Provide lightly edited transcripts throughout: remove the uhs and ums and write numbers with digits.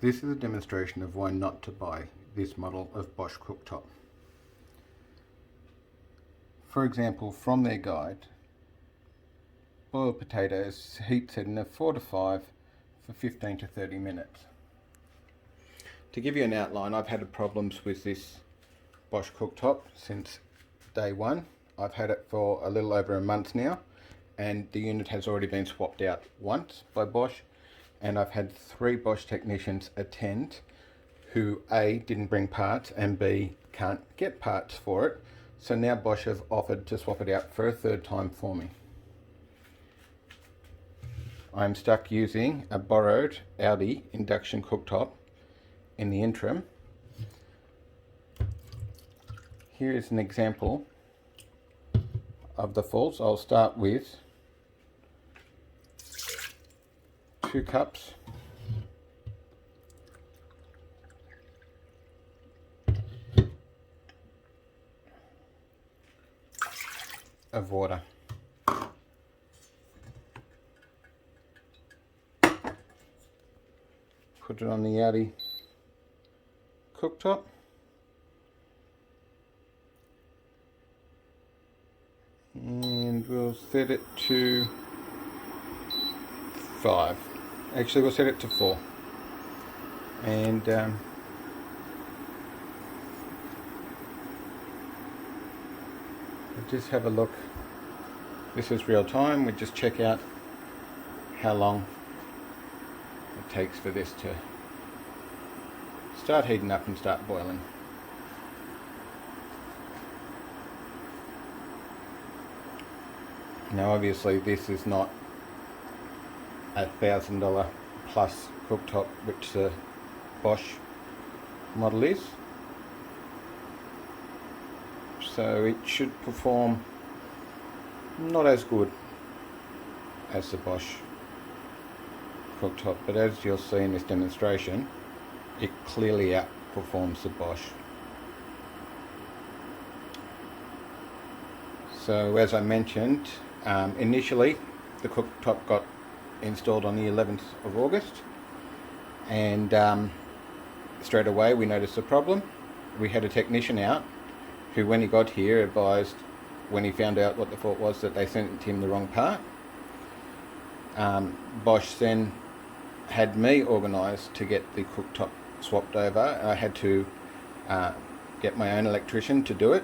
This is a demonstration of why not to buy this model of Bosch cooktop. For example, from their guide, boiled potatoes, heat setting of 4 to 5 for 15 to 30 minutes. To give you an outline, I've had problems with this Bosch cooktop since day one. I've had it for a little over a month now, and the unit has already been swapped out once by Bosch, and I've had 3 Bosch technicians attend who A, didn't bring parts, and B, can't get parts for it. So now Bosch have offered to swap it out for a 3rd time for me. I'm stuck using a borrowed Audi induction cooktop in the interim. Here is an example of the faults. I'll start with 2 cups of water. Put it on the Audi cooktop. And we'll set it to 5. Actually, we'll set it to 4. And just have a look. This is real time. We just check out how long it takes for this to start heating up and start boiling. Now obviously this is not a $1,000 plus cooktop which the Bosch model is, so it should perform not as good as the Bosch cooktop, but as you'll see in this demonstration, it clearly outperforms the Bosch. So as I mentioned, initially the cooktop got installed on the 11th of August, and straight away we noticed a problem. We had a technician out who, when he got here, advised, when he found out what the fault was, that they sent him the wrong part. Bosch then had me organised to get the cooktop swapped over. I had to get my own electrician to do it.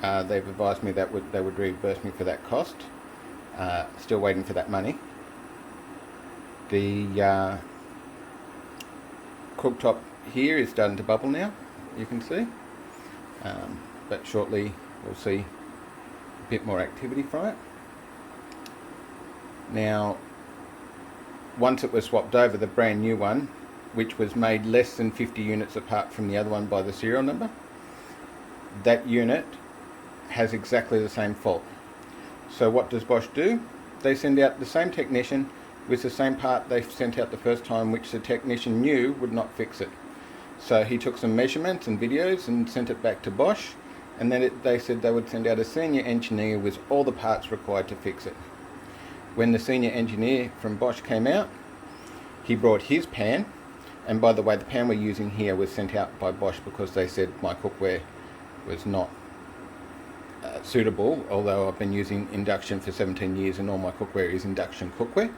They've advised me that they would reimburse me for that cost. Still waiting for that money. The cooktop here is starting to bubble now, you can see, but shortly we'll see a bit more activity from it. Now, once it was swapped over, the brand new one, which was made less than 50 units apart from the other one by the serial number, that unit has exactly the same fault. So what does Bosch do? They send out the same technician with the same part they sent out the first time, which the technician knew would not fix it. So he took some measurements and videos and sent it back to Bosch, and then they said they would send out a senior engineer with all the parts required to fix it. When the senior engineer from Bosch came out, he brought his pan, and by the way, the pan we're using here was sent out by Bosch because they said my cookware was not suitable, although I've been using induction for 17 years and all my cookware is induction cookware.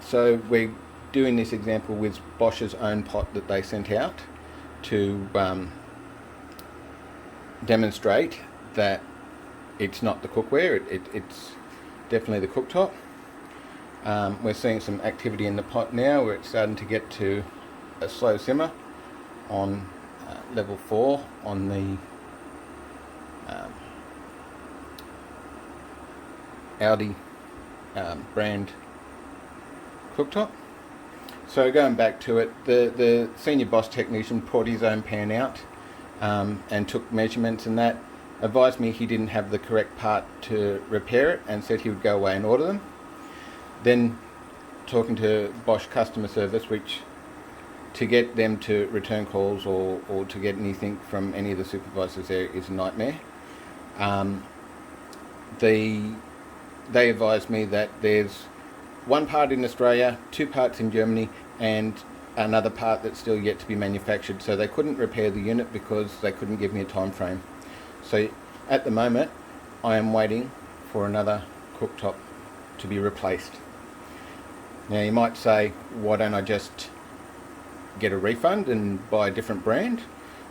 So we're doing this example with Bosch's own pot that they sent out to demonstrate that it's not the cookware, it's definitely the cooktop. We're seeing some activity in the pot now where it's starting to get to a slow simmer on level 4 on the Audi brand cooktop. So going back to it, the senior Bosch technician brought his own pan out and took measurements, and that advised me he didn't have the correct part to repair it, and said he would go away and order them. Then talking to Bosch customer service, which to get them to return calls or to get anything from any of the supervisors there is a nightmare. They advised me that there's one part in Australia, 2 parts in Germany, and another part that's still yet to be manufactured. So they couldn't repair the unit because they couldn't give me a time frame. So at the moment I am waiting for another cooktop to be replaced. Now you might say, why don't I just get a refund and buy a different brand?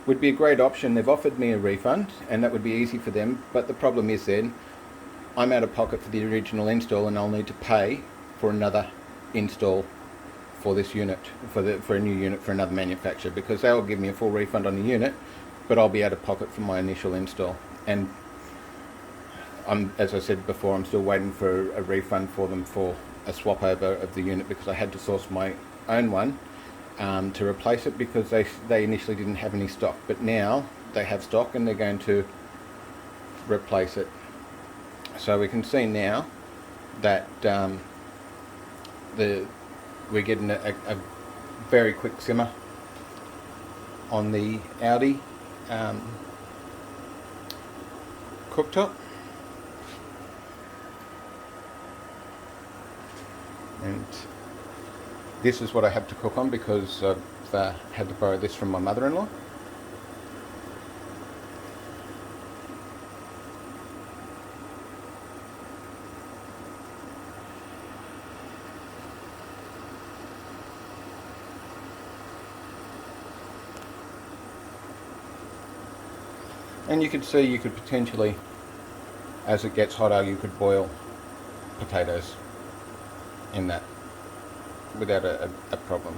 Would be a great option. They've offered me a refund and that would be easy for them, but the problem is then I'm out of pocket for the original install and I'll need to pay for another install for this unit, for a new unit for another manufacturer, because they'll give me a full refund on the unit, but I'll be out of pocket for my initial install. And as I said before, I'm still waiting for a refund for them for a swap over of the unit, because I had to source my own one to replace it, because they initially didn't have any stock, but now they have stock and they're going to replace it. So we can see now that we're getting a very quick simmer on the Audi cooktop, and this is what I have to cook on because I've had to borrow this from my mother-in-law. And you could see, you could potentially, as it gets hotter, you could boil potatoes in that without a problem.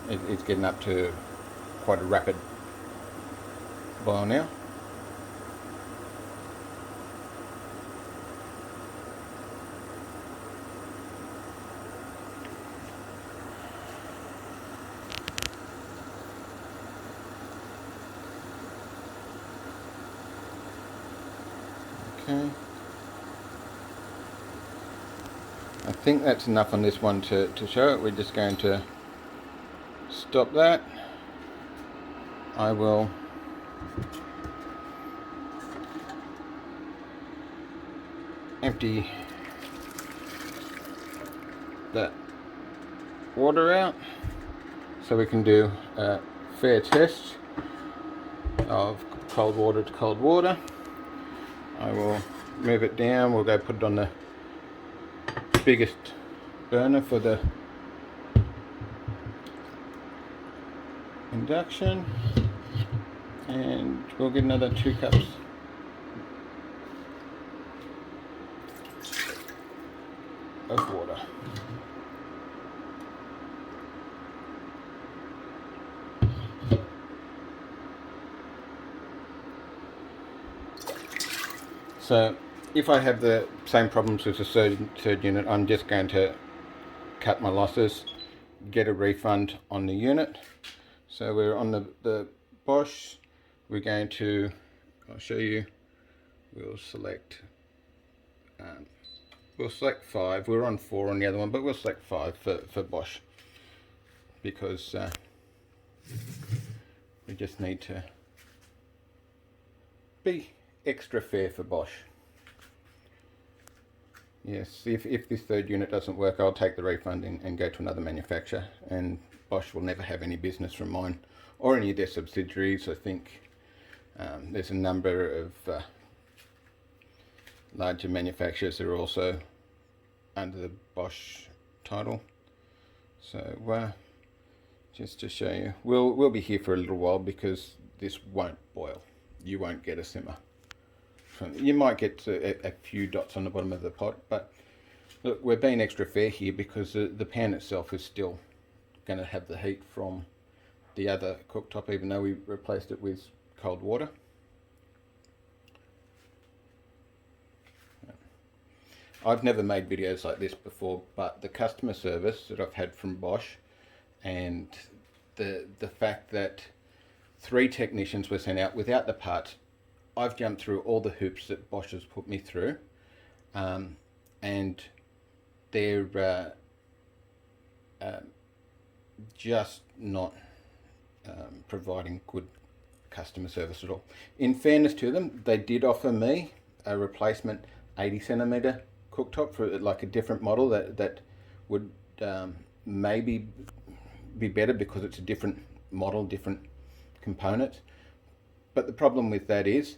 It's getting up to quite a rapid boil now. Okay. I think that's enough on this one to show it. We're just going to stop that. I will empty that water out so we can do a fair test of cold water to cold water. I will move it down. We'll go put it on the biggest burner for the induction, and we'll get another 2 cups of water. So if I have the same problems with the third unit, I'm just going to cut my losses, get a refund on the unit. So we're on the Bosch. We're going to, I'll show you, we'll select 5. We're on 4 on the other one, but we'll select 5 for Bosch, because we just need to be extra fair for Bosch. Yes, if this third unit doesn't work, I'll take the refund and go to another manufacturer, and Bosch will never have any business from mine or any of their subsidiaries. I think there's a number of larger manufacturers that are also under the Bosch title. So just to show you, we'll be here for a little while, because this won't boil. You won't get a simmer. You might get a few dots on the bottom of the pot, but look, we're being extra fair here, because the pan itself is still going to have the heat from the other cooktop, even though we replaced it with cold water. I've never made videos like this before, but the customer service that I've had from Bosch, and the fact that 3 technicians were sent out without the parts, I've jumped through all the hoops that Bosch has put me through, and they're just not providing good customer service at all. In fairness to them, they did offer me a replacement 80cm cooktop for like a different model that would maybe be better because it's a different model, different components. But the problem with that is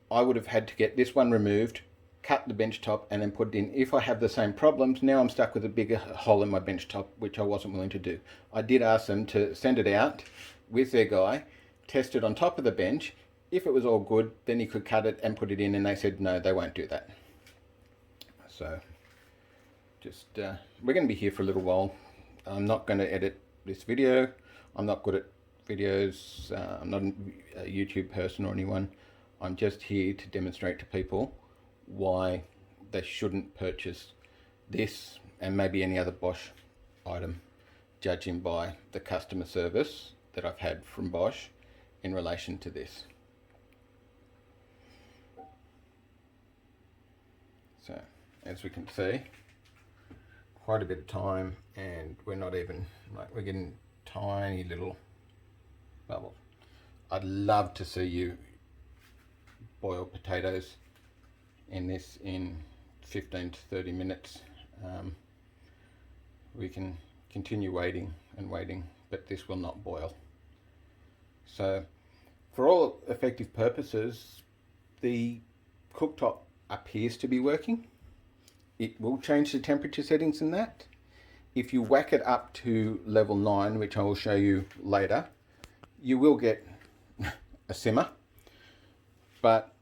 I would have had to get this one removed, cut the bench top, and then put it in. If I have the same problems, now I'm stuck with a bigger hole in my bench top, which I wasn't willing to do. I did ask them to send it out with their guy, test it on top of the bench. If it was all good, then he could cut it and put it in, and they said no, they won't do that. So just we're going to be here for a little while. I'm not going to edit this video. I'm not good at videos. I'm not a YouTube person or anyone. I'm just here to demonstrate to people why they shouldn't purchase this and maybe any other Bosch item, judging by the customer service that I've had from Bosch in relation to this. So as we can see, quite a bit of time, and we're not even, like, we're getting tiny little bubbles. I'd love to see you boil potatoes in this in 15 to 30 minutes. We can continue waiting and waiting, but this will not boil. So for all effective purposes, the cooktop appears to be working. It will change the temperature settings in that. If you whack it up to level 9, which I will show you later, you will get a simmer. But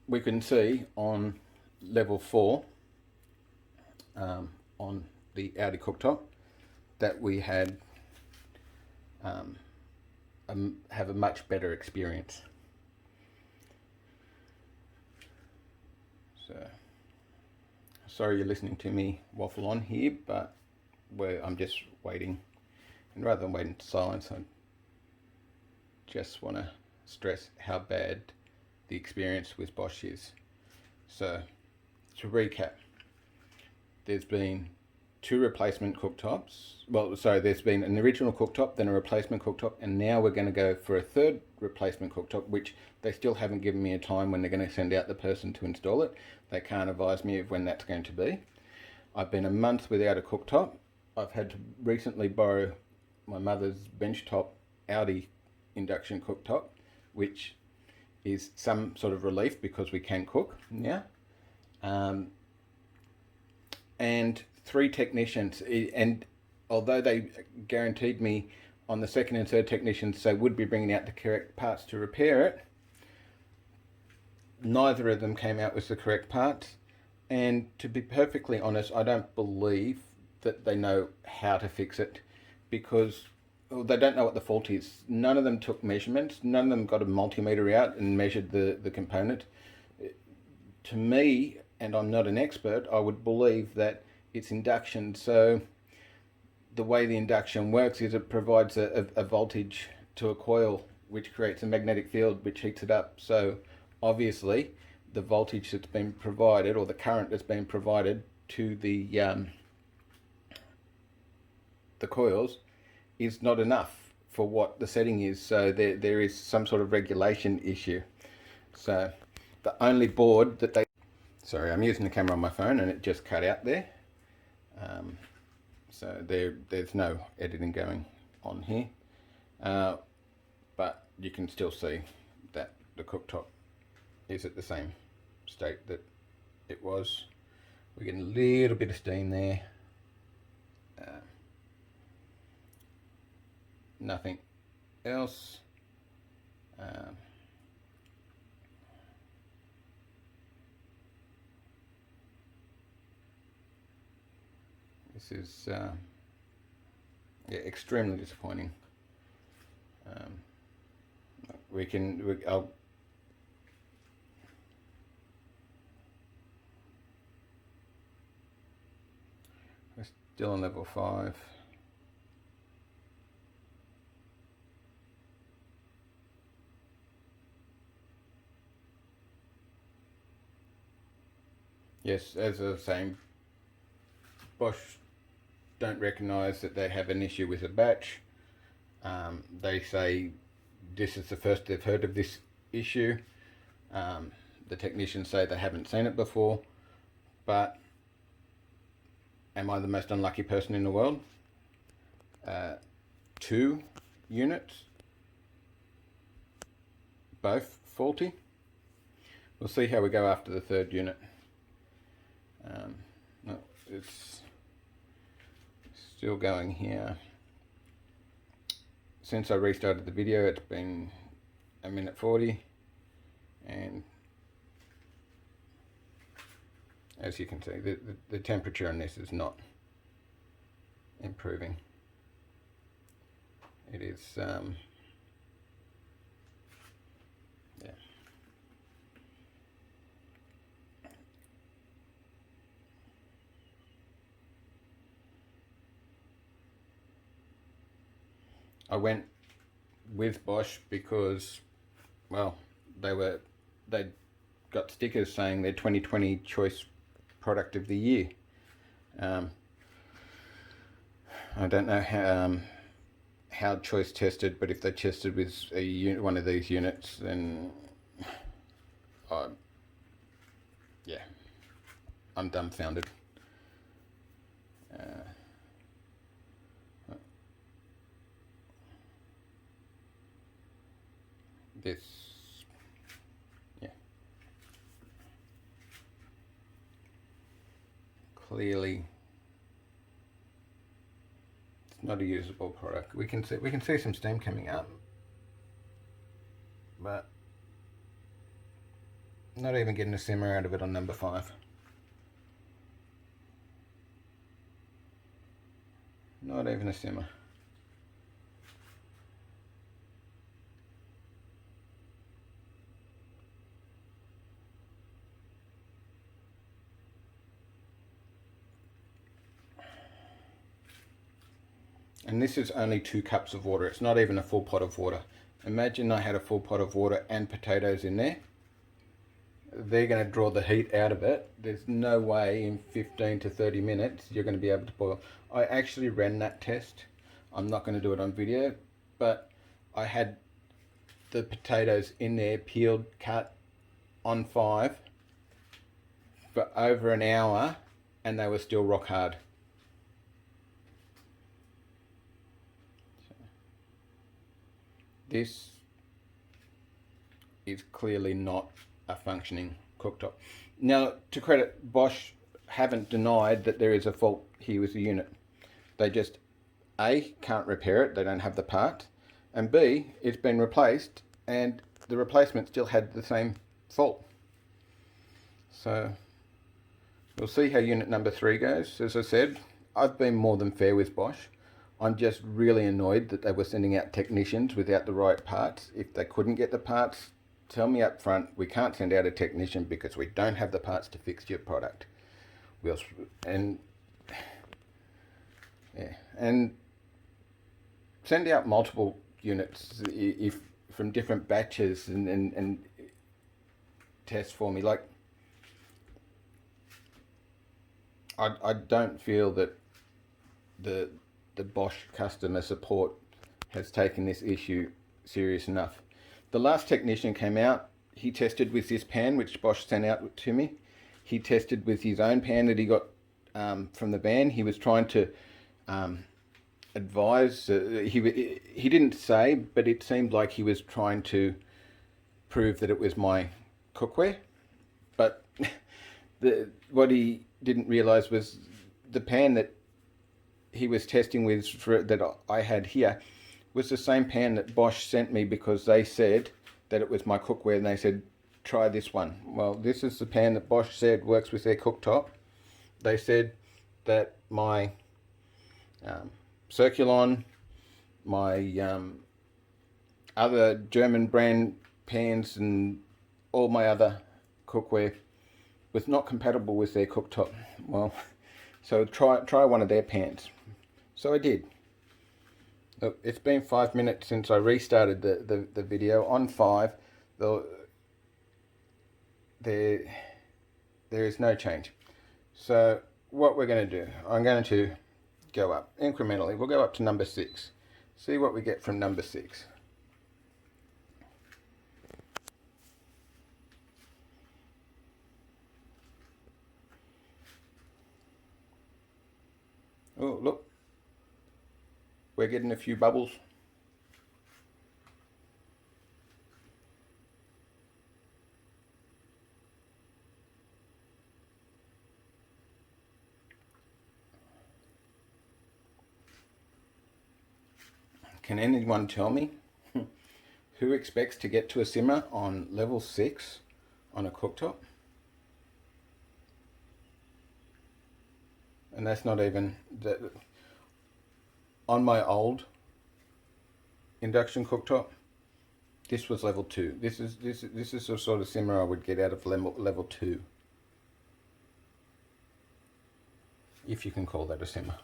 we can see on level 4 on the Audi cooktop that we had have a much better experience. So sorry you're listening to me waffle on here, but I'm just waiting, and rather than waiting in silence, I just want to stress how bad the experience with Bosch is. So to recap, there's been 2 replacement cooktops. Well, sorry, there's been an original cooktop, then a replacement cooktop, and now we're going to go for a 3rd replacement cooktop, which they still haven't given me a time when they're going to send out the person to install it. They can't advise me of when that's going to be. I've been a month without a cooktop. I've had to recently borrow my mother's benchtop Audi induction cooktop, which is some sort of relief because we can cook now. And 3 technicians, and although they guaranteed me on the 2nd and 3rd technicians they would be bringing out the correct parts to repair it, neither of them came out with the correct parts. And to be perfectly honest, I don't believe that they know how to fix it, because they don't know what the fault is. None of them took measurements. None of them got a multimeter out and measured the component. To me, and I'm not an expert, I would believe that it's induction. So the way the induction works is it provides a voltage to a coil, which creates a magnetic field which heats it up. So obviously the voltage that's been provided, or the current that's been provided to the coils, is not enough for what the setting is. So there is some sort of regulation issue. So the only board that they... Sorry, I'm using the camera on my phone and it just cut out there. So there's no editing going on here. But you can still see that the cooktop is at the same state that it was. We're getting a little bit of steam there. Nothing else. This is yeah, extremely disappointing. I'll we're still on level 5. Yes, as I was saying, Bosch don't recognise that they have an issue with a batch. They say this is the first they've heard of this issue. The technicians say they haven't seen it before, but am I the most unlucky person in the world? 2 units, both faulty. We'll see how we go after the 3rd unit. No, it's still going here. Since I restarted the video, it's been 1:40, and as you can see, the temperature on this is not improving. It is, yeah. I went with Bosch because, well, they'd got stickers saying their 2020 Choice Product of the Year. I don't know how Choice tested, but if they tested with a unit, one of these units, then yeah, I'm dumbfounded. This, yeah, clearly it's not a usable product. We can see some steam coming up, but not even getting a simmer out of it on number 5. Not even a simmer. And this is only 2 cups of water. It's not even a full pot of water. Imagine I had a full pot of water and potatoes in there. They're going to draw the heat out of it. There's no way in 15 to 30 minutes you're going to be able to boil. I actually ran that test. I'm not going to do it on video, but I had the potatoes in there, peeled, cut on 5 for over an hour, and they were still rock hard. This is clearly not a functioning cooktop. Now, to credit, Bosch haven't denied that there is a fault here with the unit. They just, A, can't repair it, they don't have the part, and B, it's been replaced and the replacement still had the same fault. So we'll see how unit number 3 goes. As I said, I've been more than fair with Bosch. I'm just really annoyed that they were sending out technicians without the right parts. If they couldn't get the parts, tell me up front, we can't send out a technician because we don't have the parts to fix your product. And send out multiple units if from different batches and test for me. Like, I don't feel that the Bosch customer support has taken this issue serious enough. The last technician came out, he tested with this pan which Bosch sent out to me. He tested with his own pan that he got from the van. He was trying to advise, he didn't say, but it seemed like he was trying to prove that it was my cookware. But what he didn't realise was the pan that he was testing with that I had here was the same pan that Bosch sent me because they said that it was my cookware, and they said try this one. Well, this is the pan that Bosch said works with their cooktop. They said that my Circulon, my other German brand pans and all my other cookware was not compatible with their cooktop. Well, so try one of their pans. So I did. Look, it's been 5 minutes since I restarted the video. On 5, there is no change. So what we're going to do, I'm going to go up incrementally. We'll go up to number 6. See what we get from number 6. Oh, look. we're getting a few bubbles. Can anyone tell me who expects to get to a simmer on level 6 on a cooktop? And that's not even on my old induction cooktop. This was level 2. This is the sort of simmer I would get out of level 2, if you can call that a simmer.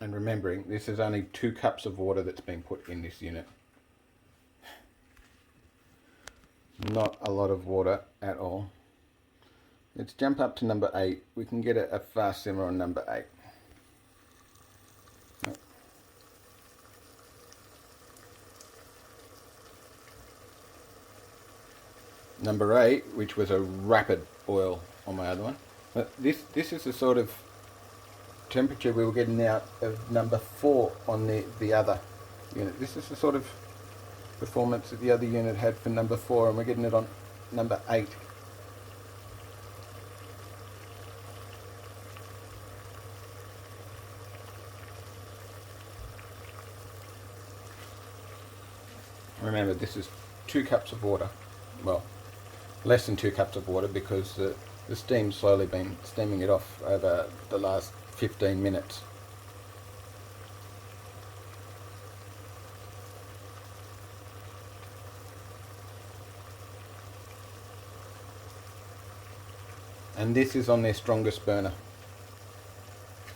And remembering, this is only 2 cups of water that's been put in this unit. Not a lot of water at all. Let's jump up to number 8. We can get a fast simmer on number 8. Number 8, which was a rapid boil on my other one. But this is the sort of temperature we were getting out of number 4 on the other unit. This is the sort of performance that the other unit had for number 4, and we're getting it on number 8. Remember, this is 2 cups of water. Well, less than 2 cups of water, because the steam's slowly been steaming it off over the last 15 minutes. And this is on their strongest burner.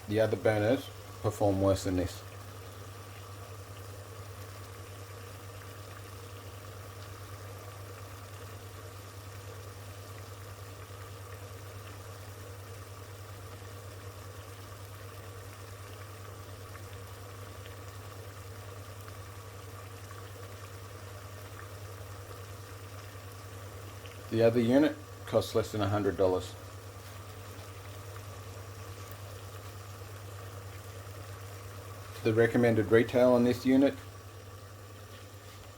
The other burners perform worse than this. The other unit costs less than $100. The recommended retail on this unit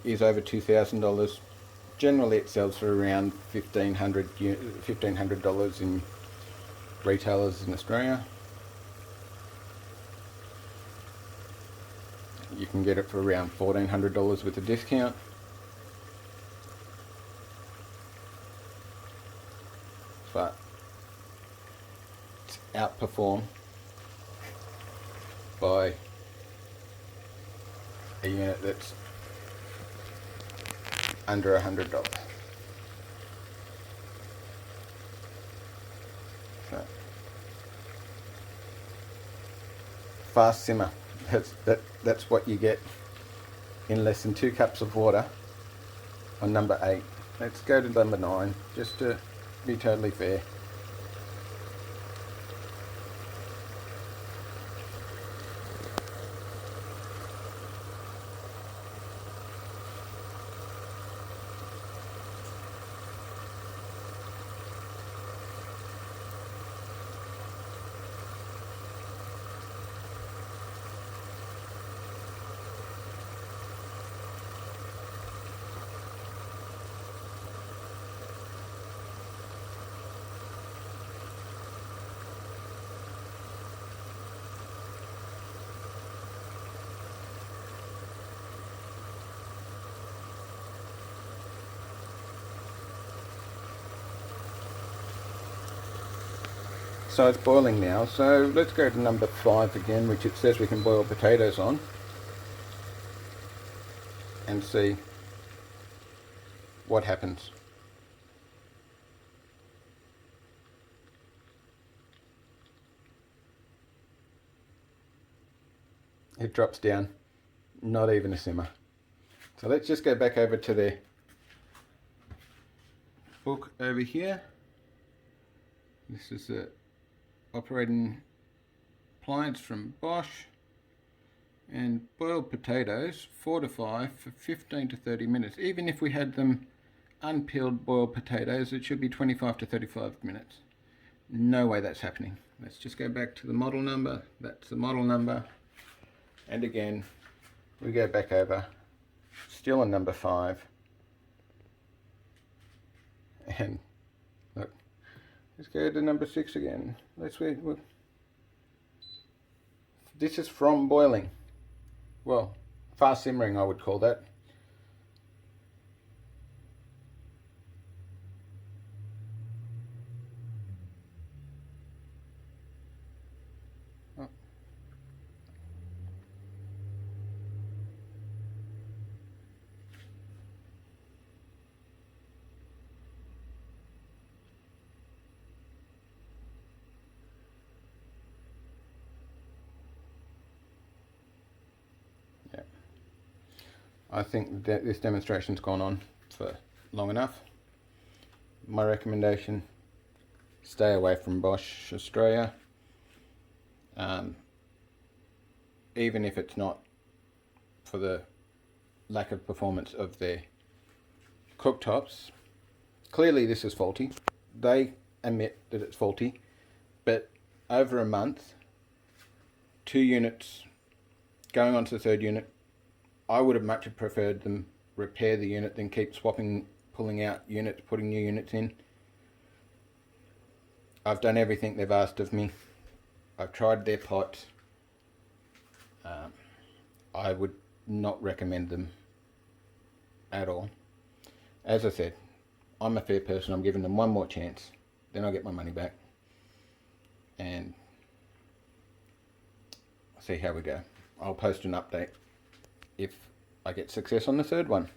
is over $2,000. Generally it sells for around $1,500 in retailers in Australia. You can get it for around $1,400 with a discount. But it's outperformed by a unit that's under $100. So, fast simmer. That's what you get in less than 2 cups of water on number 8. Let's go to number 9, just to be totally fair. So it's boiling now, so let's go to number 5 again, which it says we can boil potatoes on, and see what happens. It drops down, not even a simmer. So let's just go back over to the book over here. This is the operating appliance from Bosch, and boiled potatoes 4 to 5 for 15 to 30 minutes. Even if we had them unpeeled boiled potatoes, it should be 25 to 35 minutes. No way that's happening. Let's just go back to the model number. That's the model number. And again, we go back over, still on number 5. And look, let's go to number 6 again. Let's wait. This is from boiling. Well, fast simmering I would call that. Oh. Yeah. I think that this demonstration's gone on for long enough. My recommendation, stay away from Bosch Australia. Even if it's not for the lack of performance of their cooktops. Clearly this is faulty. They admit that it's faulty, but over a month, 2 units going on to the 3rd unit, I would have much preferred them repair the unit than keep swapping, pulling out units, putting new units in. I've done everything they've asked of me. I've tried their pots. I would not recommend them at all. As I said, I'm a fair person. I'm giving them one more chance, then I'll get my money back and see how we go. I'll post an update if I get success on the 3rd one.